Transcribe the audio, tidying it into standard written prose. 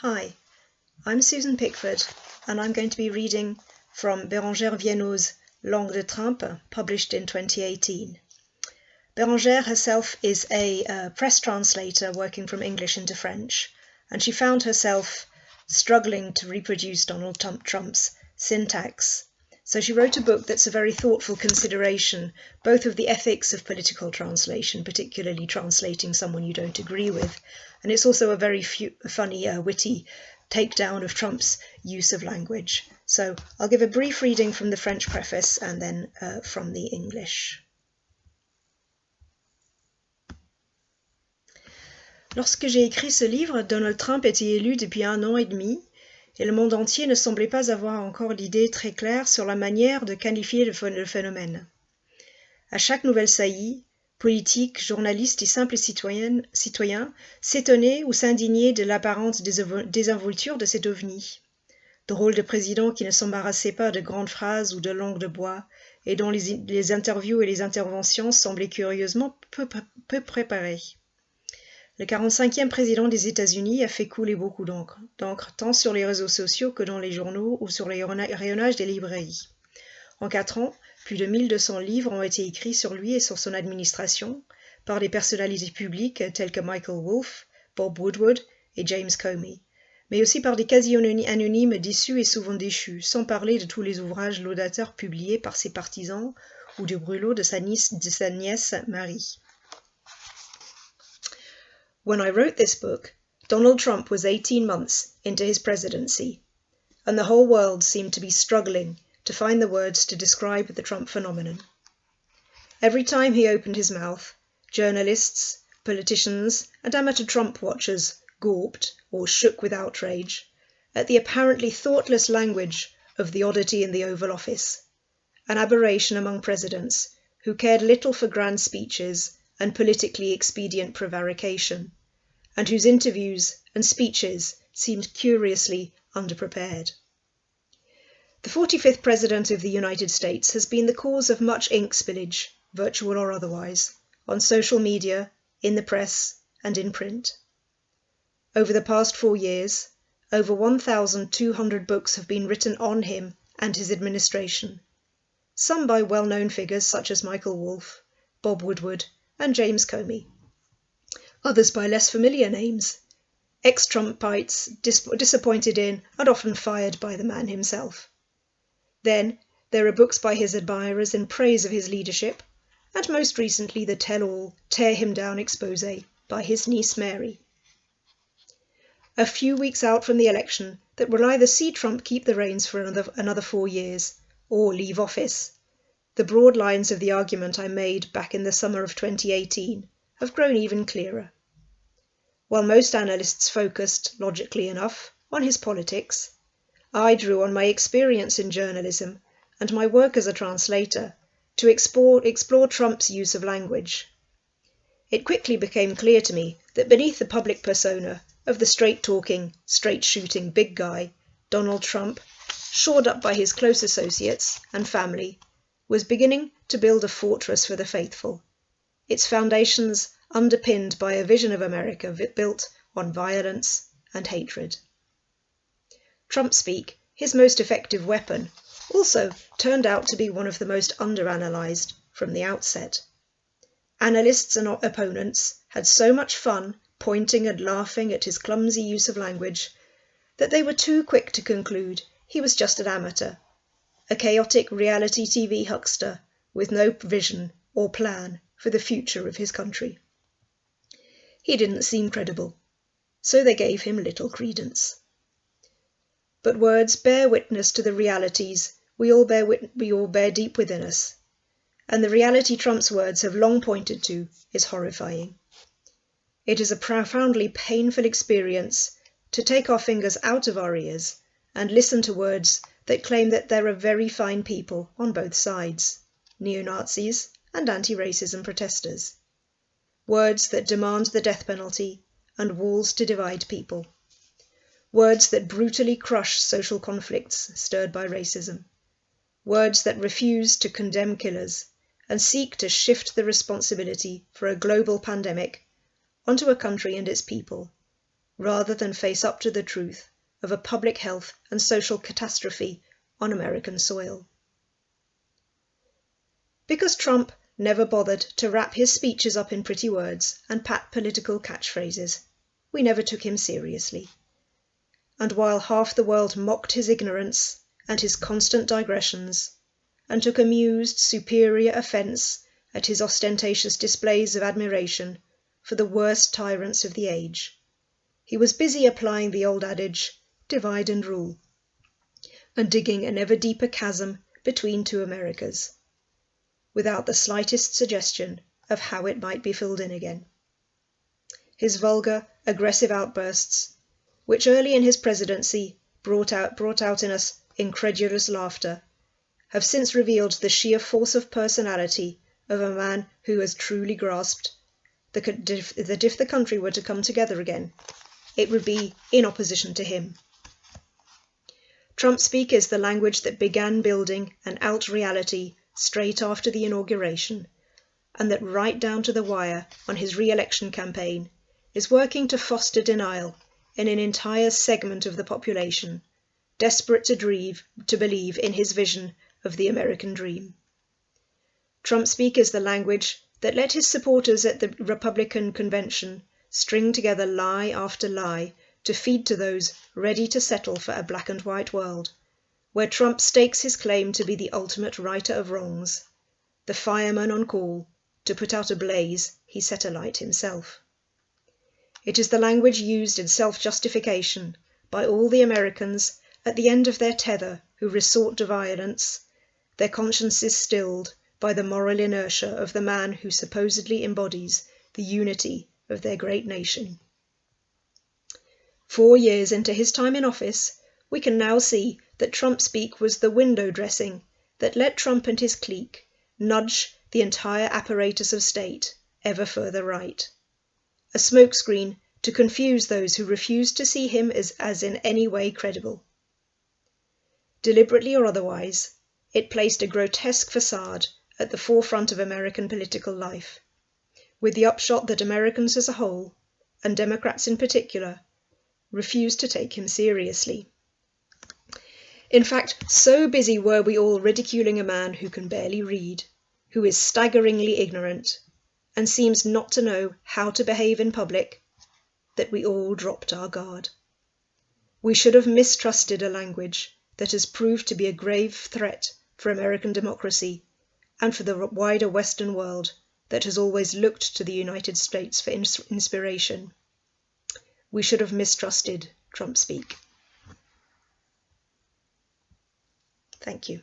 Hi, I'm Susan Pickford, and I'm going to be reading from Bérengère Viennot's Langue de Trump, published in 2018. Bérengère herself is a press translator working from English into French, and she found herself struggling to reproduce Donald Trump's syntax. So she wrote a book that's a very thoughtful consideration, both of the ethics of political translation, particularly translating someone you don't agree with, and it's also a very funny, witty takedown of Trump's use of language. So I'll give a brief reading from the French preface and then from the English. Lorsque j'ai écrit ce livre, Donald Trump était élu depuis 1 an et demi, et le monde entier ne semblait pas avoir encore l'idée très claire sur la manière de qualifier le phénomène. À chaque nouvelle saillie, politiques, journalistes et simples citoyens s'étonnaient ou s'indignaient de l'apparente désinvolture de cet ovni. Drôle de président qui ne s'embarrassait pas de grandes phrases ou de langue de bois, et dont les interviews et les interventions semblaient curieusement peu préparées. Le 45e président des États-Unis a fait couler beaucoup d'encre, tant sur les réseaux sociaux que dans les journaux ou sur les rayonnages des librairies. En 4 ans, plus de 1200 livres ont été écrits sur lui et sur son administration par des personnalités publiques telles que Michael Wolff, Bob Woodward et James Comey, mais aussi par des quasi-anonymes déçus et souvent déchus, sans parler de tous les ouvrages laudateurs publiés par ses partisans ou du brûlot de sa nièce Marie. When I wrote this book, Donald Trump was 18 months into his presidency, and the whole world seemed to be struggling to find the words to describe the Trump phenomenon. Every time he opened his mouth, journalists, politicians, and amateur Trump watchers gawped or shook with outrage at the apparently thoughtless language of the oddity in the Oval Office, an aberration among presidents who cared little for grand speeches and politically expedient prevarication, and whose interviews and speeches seemed curiously underprepared. The 45th President of the United States has been the cause of much ink spillage, virtual or otherwise, on social media, in the press, and in print. Over the past 4 years, over 1,200 books have been written on him and his administration, some by well-known figures such as Michael Wolff, Bob Woodward, and James Comey. Others by less familiar names, ex-Trumpites disappointed in and often fired by the man himself. Then there are books by his admirers in praise of his leadership, and most recently the tell-all, tear-him-down expose by his niece Mary. A few weeks out from the election that will either see Trump keep the reins for another 4 years, or leave office, the broad lines of the argument I made back in the summer of 2018 have grown even clearer. While most analysts focused, logically enough, on his politics, I drew on my experience in journalism and my work as a translator to explore Trump's use of language. It quickly became clear to me that beneath the public persona of the straight-talking, straight-shooting big guy, Donald Trump, shored up by his close associates and family, was beginning to build a fortress for the faithful, its foundations underpinned by a vision of America built on violence and hatred. Trumpspeak, his most effective weapon, also turned out to be one of the most underanalyzed from the outset. Analysts and opponents had so much fun pointing and laughing at his clumsy use of language that they were too quick to conclude he was just an amateur, a chaotic reality TV huckster with no vision or plan for the future of his country. He didn't seem credible, so they gave him little credence. But words bear witness to the realities we all bear deep within us, and the reality Trump's words have long pointed to is horrifying. It is a profoundly painful experience to take our fingers out of our ears and listen to words that claim that there are very fine people on both sides, neo-Nazis and anti-racism protesters. Words that demand the death penalty and walls to divide people. Words that brutally crush social conflicts stirred by racism. Words that refuse to condemn killers and seek to shift the responsibility for a global pandemic onto a country and its people, rather than face up to the truth of a public health and social catastrophe on American soil. Because Trump never bothered to wrap his speeches up in pretty words and pat political catchphrases, we never took him seriously. And while half the world mocked his ignorance and his constant digressions, and took amused, superior offence at his ostentatious displays of admiration for the worst tyrants of the age, he was busy applying the old adage, divide and rule, and digging an ever deeper chasm between two Americas, without the slightest suggestion of how it might be filled in again. His vulgar, aggressive outbursts, which early in his presidency brought out in us incredulous laughter, have since revealed the sheer force of personality of a man who has truly grasped that if the country were to come together again, it would be in opposition to him. Trumpspeak is the language that began building an alt reality straight after the inauguration, and that right down to the wire on his re-election campaign is working to foster denial in an entire segment of the population, desperate to believe in his vision of the American dream. Trumpspeak is the language that let his supporters at the Republican convention string together lie after lie to feed to those ready to settle for a black and white world, where Trump stakes his claim to be the ultimate righter of wrongs, the fireman on call to put out a blaze he set alight himself. It is the language used in self-justification by all the Americans at the end of their tether who resort to violence, their consciences stilled by the moral inertia of the man who supposedly embodies the unity of their great nation. 4 years into his time in office, we can now see that Trumpspeak was the window dressing that let Trump and his clique nudge the entire apparatus of state ever further right, a smokescreen to confuse those who refused to see him as in any way credible. Deliberately or otherwise, it placed a grotesque facade at the forefront of American political life, with the upshot that Americans as a whole, and Democrats in particular, refused to take him seriously. In fact, so busy were we all ridiculing a man who can barely read, who is staggeringly ignorant, and seems not to know how to behave in public, that we all dropped our guard. We should have mistrusted a language that has proved to be a grave threat for American democracy and for the wider Western world that has always looked to the United States for inspiration. We should have mistrusted Trumpspeak. Thank you.